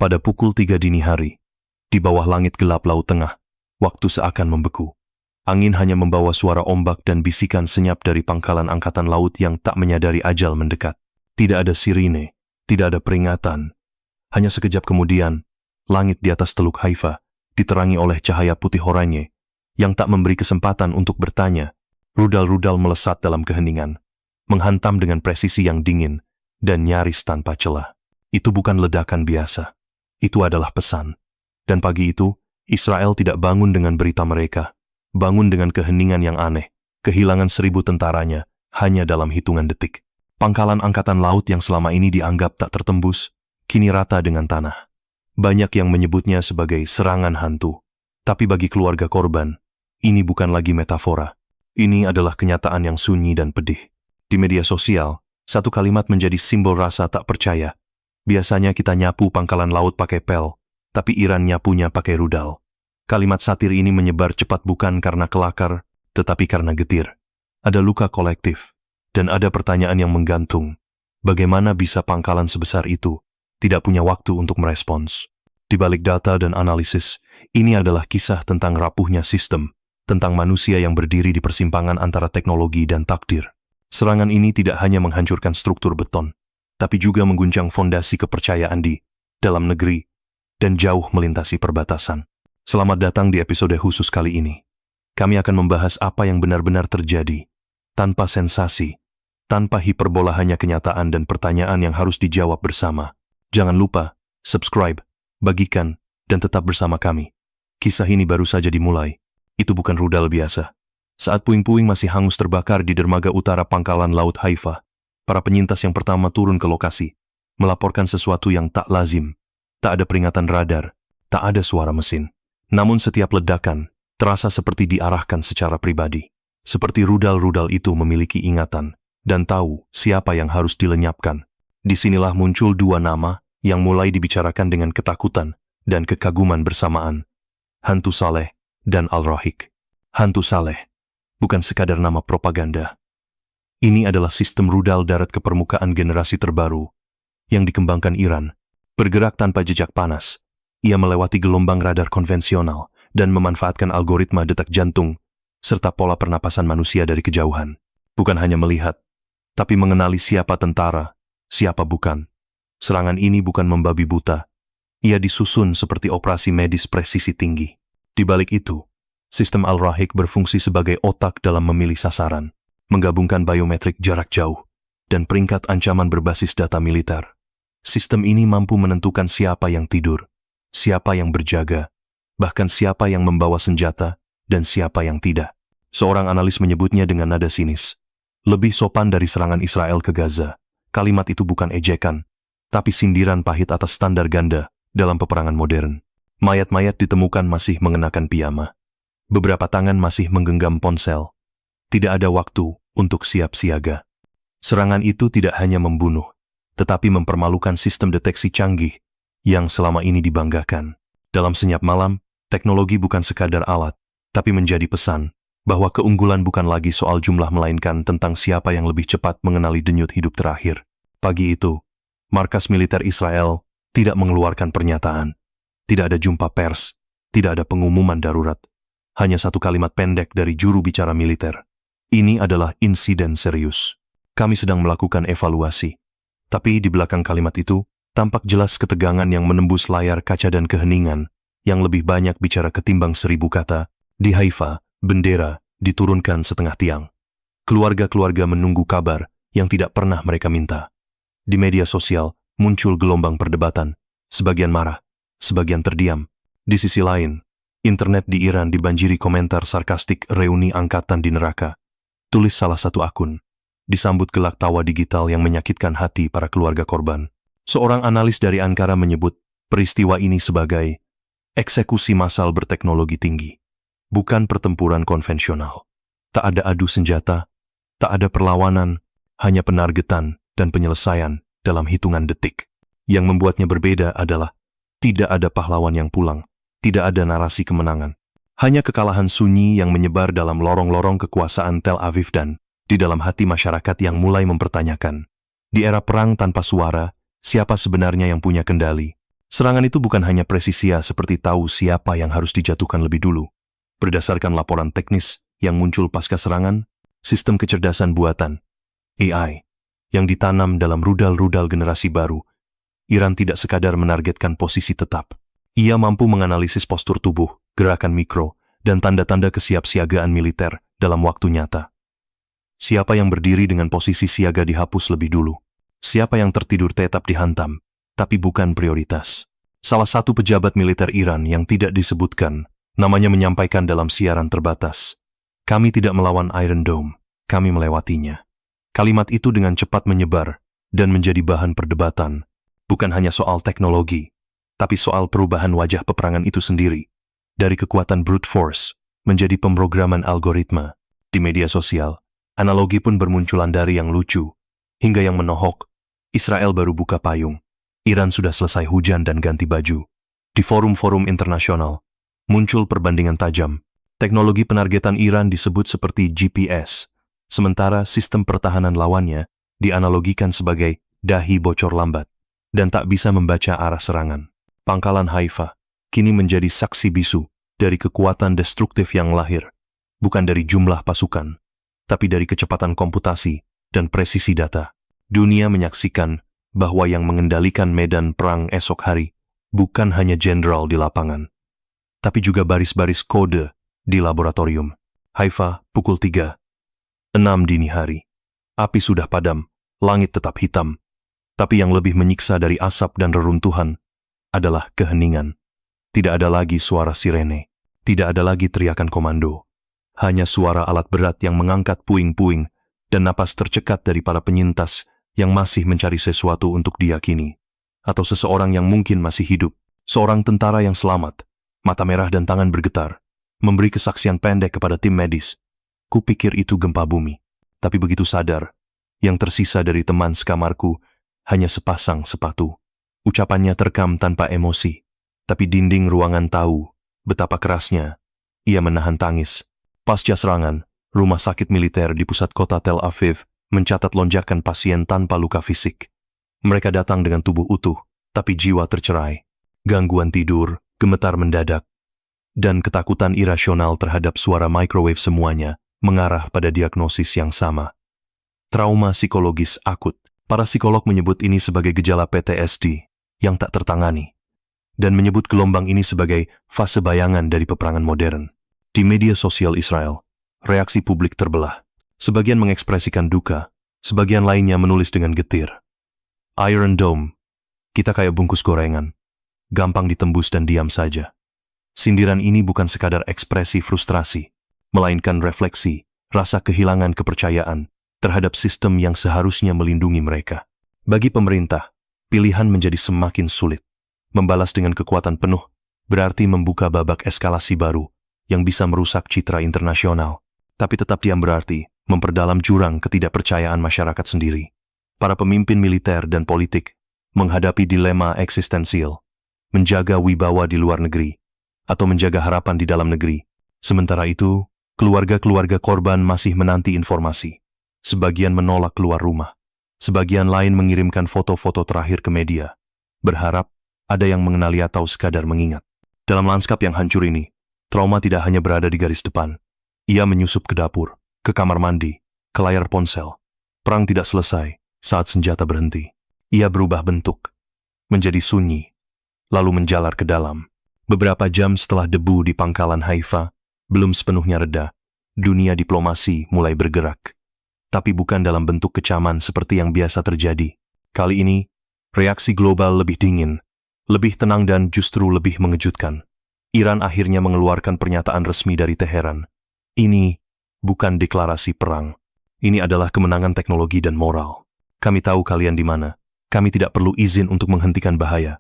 Pada pukul 3 dini hari, di bawah langit gelap Laut Tengah, waktu seakan membeku. Angin hanya membawa suara ombak dan bisikan senyap dari pangkalan angkatan laut yang tak menyadari ajal mendekat. Tidak ada sirine, tidak ada peringatan. Hanya sekejap kemudian, langit di atas Teluk Haifa diterangi oleh cahaya putih oranye yang tak memberi kesempatan untuk bertanya. Rudal-rudal melesat dalam keheningan, menghantam dengan presisi yang dingin dan nyaris tanpa celah. Itu bukan ledakan biasa. Itu adalah pesan. Dan pagi itu, Israel tidak bangun dengan berita mereka. Bangun dengan keheningan yang aneh, kehilangan 1.000 tentaranya hanya dalam hitungan detik. Pangkalan angkatan laut yang selama ini dianggap tak tertembus, kini rata dengan tanah. Banyak yang menyebutnya sebagai serangan hantu. Tapi bagi keluarga korban, ini bukan lagi metafora. Ini adalah kenyataan yang sunyi dan pedih. Di media sosial, satu kalimat menjadi simbol rasa tak percaya. Biasanya kita nyapu pangkalan laut pakai pel, tapi Iran nyapunya pakai rudal. Kalimat satir ini menyebar cepat bukan karena kelakar, tetapi karena getir. Ada luka kolektif, dan ada pertanyaan yang menggantung. Bagaimana bisa pangkalan sebesar itu tidak punya waktu untuk merespons? Di balik data dan analisis, ini adalah kisah tentang rapuhnya sistem, tentang manusia yang berdiri di persimpangan antara teknologi dan takdir. Serangan ini tidak hanya menghancurkan struktur beton, tapi juga mengguncang fondasi kepercayaan di dalam negeri dan jauh melintasi perbatasan. Selamat datang di episode khusus kali ini. Kami akan membahas apa yang benar-benar terjadi, tanpa sensasi, tanpa hiperbola, hanya kenyataan dan pertanyaan yang harus dijawab bersama. Jangan lupa, subscribe, bagikan, dan tetap bersama kami. Kisah ini baru saja dimulai. Itu bukan rudal biasa. Saat puing-puing masih hangus terbakar di dermaga utara pangkalan Laut Haifa, para penyintas yang pertama turun ke lokasi, melaporkan sesuatu yang tak lazim. Tak ada peringatan radar, tak ada suara mesin. Namun setiap ledakan terasa seperti diarahkan secara pribadi. Seperti rudal-rudal itu memiliki ingatan dan tahu siapa yang harus dilenyapkan. Disinilah muncul dua nama yang mulai dibicarakan dengan ketakutan dan kekaguman bersamaan. Hantu Saleh dan Al-Rahik. Hantu Saleh bukan sekadar nama propaganda. Ini adalah sistem rudal darat ke permukaan generasi terbaru yang dikembangkan Iran. Bergerak tanpa jejak panas. Ia melewati gelombang radar konvensional dan memanfaatkan algoritma detak jantung serta pola pernapasan manusia dari kejauhan. Bukan hanya melihat, tapi mengenali siapa tentara, siapa bukan. Serangan ini bukan membabi buta. Ia disusun seperti operasi medis presisi tinggi. Di balik itu, sistem Al-Rahik berfungsi sebagai otak dalam memilih sasaran, menggabungkan biometrik jarak jauh, dan peringkat ancaman berbasis data militer. Sistem ini mampu menentukan siapa yang tidur, siapa yang berjaga, bahkan siapa yang membawa senjata, dan siapa yang tidak. Seorang analis menyebutnya dengan nada sinis. Lebih sopan dari serangan Israel ke Gaza, kalimat itu bukan ejekan, tapi sindiran pahit atas standar ganda dalam peperangan modern. Mayat-mayat ditemukan masih mengenakan piyama. Beberapa tangan masih menggenggam ponsel. Tidak ada waktu untuk siap siaga. Serangan itu tidak hanya membunuh, tetapi mempermalukan sistem deteksi canggih yang selama ini dibanggakan. Dalam senyap malam, teknologi bukan sekadar alat, tapi menjadi pesan bahwa keunggulan bukan lagi soal jumlah melainkan tentang siapa yang lebih cepat mengenali denyut hidup terakhir. Pagi itu, markas militer Israel tidak mengeluarkan pernyataan. Tidak ada jumpa pers, tidak ada pengumuman darurat. Hanya satu kalimat pendek dari juru bicara militer. Ini adalah insiden serius. Kami sedang melakukan evaluasi. Tapi di belakang kalimat itu, tampak jelas ketegangan yang menembus layar kaca dan keheningan, yang lebih banyak bicara ketimbang 1.000 kata. Di Haifa, bendera diturunkan setengah tiang. Keluarga-keluarga menunggu kabar yang tidak pernah mereka minta. Di media sosial, muncul gelombang perdebatan. Sebagian marah, sebagian terdiam. Di sisi lain, internet di Iran dibanjiri komentar sarkastik reuni angkatan di neraka. Tulis salah satu akun. Disambut gelak tawa digital yang menyakitkan hati para keluarga korban. Seorang analis dari Ankara menyebut peristiwa ini sebagai eksekusi massal berteknologi tinggi, bukan pertempuran konvensional. Tak ada adu senjata, tak ada perlawanan, hanya penargetan dan penyelesaian dalam hitungan detik. Yang membuatnya berbeda adalah tidak ada pahlawan yang pulang, tidak ada narasi kemenangan. Hanya kekalahan sunyi yang menyebar dalam lorong-lorong kekuasaan Tel Aviv dan di dalam hati masyarakat yang mulai mempertanyakan. Di era perang tanpa suara, siapa sebenarnya yang punya kendali? Serangan itu bukan hanya presisia seperti tahu siapa yang harus dijatuhkan lebih dulu. Berdasarkan laporan teknis yang muncul pasca serangan, sistem kecerdasan buatan, AI, yang ditanam dalam rudal-rudal generasi baru, Iran tidak sekadar menargetkan posisi tetap. Ia mampu menganalisis postur tubuh, gerakan mikro, dan tanda-tanda kesiapsiagaan militer dalam waktu nyata. Siapa yang berdiri dengan posisi siaga dihapus lebih dulu. Siapa yang tertidur tetap dihantam, tapi bukan prioritas. Salah satu pejabat militer Iran yang tidak disebutkan, namanya menyampaikan dalam siaran terbatas, "Kami tidak melawan Iron Dome, kami melewatinya." Kalimat itu dengan cepat menyebar dan menjadi bahan perdebatan, bukan hanya soal teknologi, tapi soal perubahan wajah peperangan itu sendiri. Dari kekuatan brute force menjadi pemrograman algoritma. Di media sosial, analogi pun bermunculan dari yang lucu hingga yang menohok. Israel baru buka payung. Iran sudah selesai hujan dan ganti baju. Di forum-forum internasional, muncul perbandingan tajam. Teknologi penargetan Iran disebut seperti GPS, sementara sistem pertahanan lawannya dianalogikan sebagai dahi bocor lambat dan tak bisa membaca arah serangan. Pangkalan Haifa kini menjadi saksi bisu dari kekuatan destruktif yang lahir, bukan dari jumlah pasukan, tapi dari kecepatan komputasi dan presisi data. Dunia menyaksikan bahwa yang mengendalikan medan perang esok hari bukan hanya jenderal di lapangan, tapi juga baris-baris kode di laboratorium. Haifa, pukul 3:06 dini hari. Api sudah padam, langit tetap hitam, tapi yang lebih menyiksa dari asap dan reruntuhan adalah keheningan. Tidak ada lagi suara sirene, tidak ada lagi teriakan komando. Hanya suara alat berat yang mengangkat puing-puing dan napas tercekat dari para penyintas yang masih mencari sesuatu untuk diyakini. Atau seseorang yang mungkin masih hidup, seorang tentara yang selamat, mata merah dan tangan bergetar, memberi kesaksian pendek kepada tim medis. Kupikir itu gempa bumi, tapi begitu sadar, yang tersisa dari teman sekamarku hanya sepasang sepatu. Ucapannya terekam tanpa emosi, tapi dinding ruangan tahu betapa kerasnya ia menahan tangis. Pasca serangan, rumah sakit militer di pusat kota Tel Aviv mencatat lonjakan pasien tanpa luka fisik. Mereka datang dengan tubuh utuh, tapi jiwa tercerai. Gangguan tidur, gemetar mendadak, dan ketakutan irasional terhadap suara microwave semuanya mengarah pada diagnosis yang sama. Trauma psikologis akut. Para psikolog menyebut ini sebagai gejala PTSD yang tak tertangani, dan menyebut gelombang ini sebagai fase bayangan dari peperangan modern. Di media sosial Israel, reaksi publik terbelah. Sebagian mengekspresikan duka, sebagian lainnya menulis dengan getir. Iron Dome, kita kayak bungkus gorengan, gampang ditembus dan diam saja. Sindiran ini bukan sekadar ekspresi frustrasi, melainkan refleksi, rasa kehilangan kepercayaan terhadap sistem yang seharusnya melindungi mereka. Bagi pemerintah, pilihan menjadi semakin sulit. Membalas dengan kekuatan penuh berarti membuka babak eskalasi baru yang bisa merusak citra internasional. Tapi tetap diam berarti memperdalam jurang ketidakpercayaan masyarakat sendiri. Para pemimpin militer dan politik menghadapi dilema eksistensial, menjaga wibawa di luar negeri, atau menjaga harapan di dalam negeri. Sementara itu, keluarga-keluarga korban masih menanti informasi. Sebagian menolak keluar rumah, sebagian lain mengirimkan foto-foto terakhir ke media, berharap ada yang mengenali atau sekadar mengingat. Dalam lanskap yang hancur ini, trauma tidak hanya berada di garis depan. Ia menyusup ke dapur, ke kamar mandi, ke layar ponsel. Perang tidak selesai saat senjata berhenti. Ia berubah bentuk, menjadi sunyi, lalu menjalar ke dalam. Beberapa jam setelah debu di pangkalan Haifa belum sepenuhnya reda, dunia diplomasi mulai bergerak. Tapi bukan dalam bentuk kecaman seperti yang biasa terjadi. Kali ini, reaksi global lebih dingin, lebih tenang dan justru lebih mengejutkan. Iran akhirnya mengeluarkan pernyataan resmi dari Teheran. Ini bukan deklarasi perang. Ini adalah kemenangan teknologi dan moral. Kami tahu kalian di mana. Kami tidak perlu izin untuk menghentikan bahaya.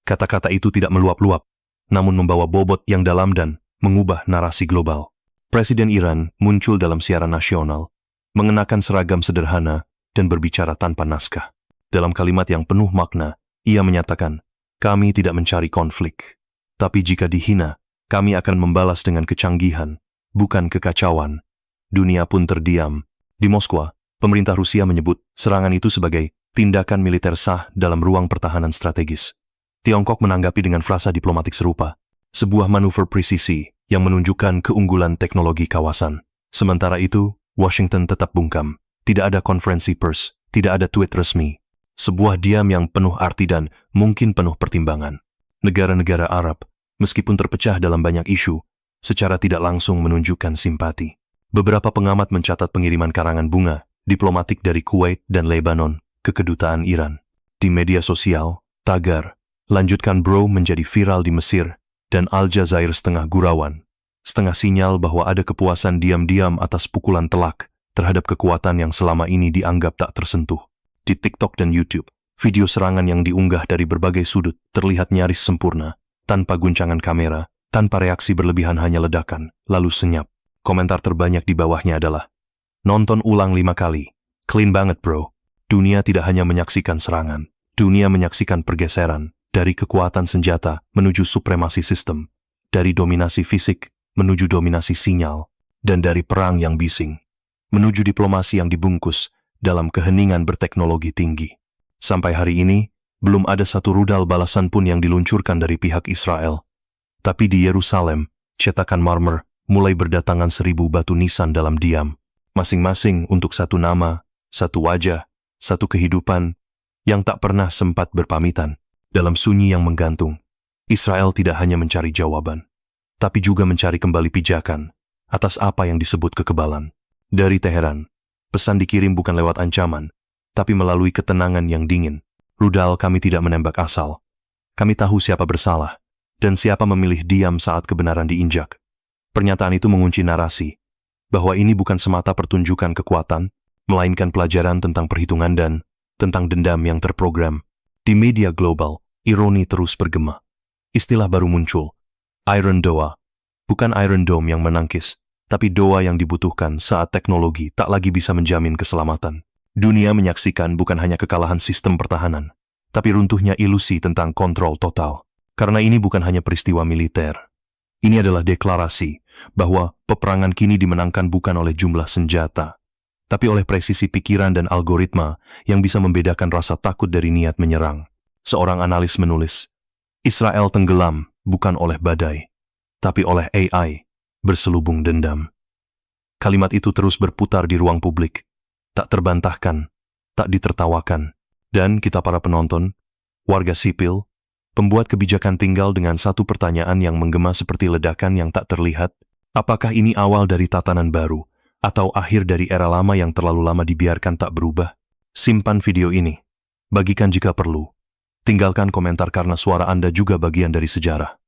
Kata-kata itu tidak meluap-luap, namun membawa bobot yang dalam dan mengubah narasi global. Presiden Iran muncul dalam siaran nasional, mengenakan seragam sederhana dan berbicara tanpa naskah. Dalam kalimat yang penuh makna, ia menyatakan, "Kami tidak mencari konflik. Tapi jika dihina, kami akan membalas dengan kecanggihan, bukan kekacauan." Dunia pun terdiam. Di Moskwa, pemerintah Rusia menyebut serangan itu sebagai tindakan militer sah dalam ruang pertahanan strategis. Tiongkok menanggapi dengan frasa diplomatik serupa, sebuah manuver presisi yang menunjukkan keunggulan teknologi kawasan. Sementara itu, Washington tetap bungkam. Tidak ada konferensi pers, tidak ada tweet resmi. Sebuah diam yang penuh arti dan mungkin penuh pertimbangan. Negara-negara Arab, meskipun terpecah dalam banyak isu, secara tidak langsung menunjukkan simpati. Beberapa pengamat mencatat pengiriman karangan bunga diplomatik dari Kuwait dan Lebanon ke kedutaan Iran. Di media sosial, tagar, "Lanjutkan bro" menjadi viral di Mesir, dan Al Jazair setengah gurauan, setengah sinyal bahwa ada kepuasan diam-diam atas pukulan telak terhadap kekuatan yang selama ini dianggap tak tersentuh. Di TikTok dan YouTube, video serangan yang diunggah dari berbagai sudut terlihat nyaris sempurna, tanpa guncangan kamera, tanpa reaksi berlebihan, hanya ledakan, lalu senyap. Komentar terbanyak di bawahnya adalah, "Nonton ulang 5 kali. Clean banget bro." Dunia tidak hanya menyaksikan serangan, dunia menyaksikan pergeseran dari kekuatan senjata menuju supremasi sistem, dari dominasi fisik menuju dominasi sinyal, dan dari perang yang bising menuju diplomasi yang dibungkus dalam keheningan berteknologi tinggi. Sampai hari ini, belum ada satu rudal balasan pun yang diluncurkan dari pihak Israel. Tapi di Yerusalem, cetakan marmer mulai berdatangan 1000 batu nisan dalam diam, masing-masing untuk satu nama, satu wajah, satu kehidupan yang tak pernah sempat berpamitan. Dalam sunyi yang menggantung, Israel tidak hanya mencari jawaban, tapi juga mencari kembali pijakan atas apa yang disebut kekebalan. Dari Teheran, pesan dikirim bukan lewat ancaman, tapi melalui ketenangan yang dingin. "Rudal kami tidak menembak asal. Kami tahu siapa bersalah, dan siapa memilih diam saat kebenaran diinjak." Pernyataan itu mengunci narasi, bahwa ini bukan semata pertunjukan kekuatan, melainkan pelajaran tentang perhitungan dan tentang dendam yang terprogram. Di media global, ironi terus bergema. Istilah baru muncul, Iron Doa. Bukan Iron Dome yang menangkis, tapi doa yang dibutuhkan saat teknologi tak lagi bisa menjamin keselamatan. Dunia menyaksikan bukan hanya kekalahan sistem pertahanan, tapi runtuhnya ilusi tentang kontrol total. Karena ini bukan hanya peristiwa militer. Ini adalah deklarasi bahwa peperangan kini dimenangkan bukan oleh jumlah senjata, tapi oleh presisi pikiran dan algoritma yang bisa membedakan rasa takut dari niat menyerang. Seorang analis menulis, Israel tenggelam bukan oleh badai, tapi oleh AI berselubung dendam. Kalimat itu terus berputar di ruang publik, tak terbantahkan, tak ditertawakan, dan kita para penonton, warga sipil, pembuat kebijakan tinggal dengan satu pertanyaan yang menggema seperti ledakan yang tak terlihat. Apakah ini awal dari tatanan baru, atau akhir dari era lama yang terlalu lama dibiarkan tak berubah? Simpan video ini. Bagikan jika perlu. Tinggalkan komentar karena suara Anda juga bagian dari sejarah.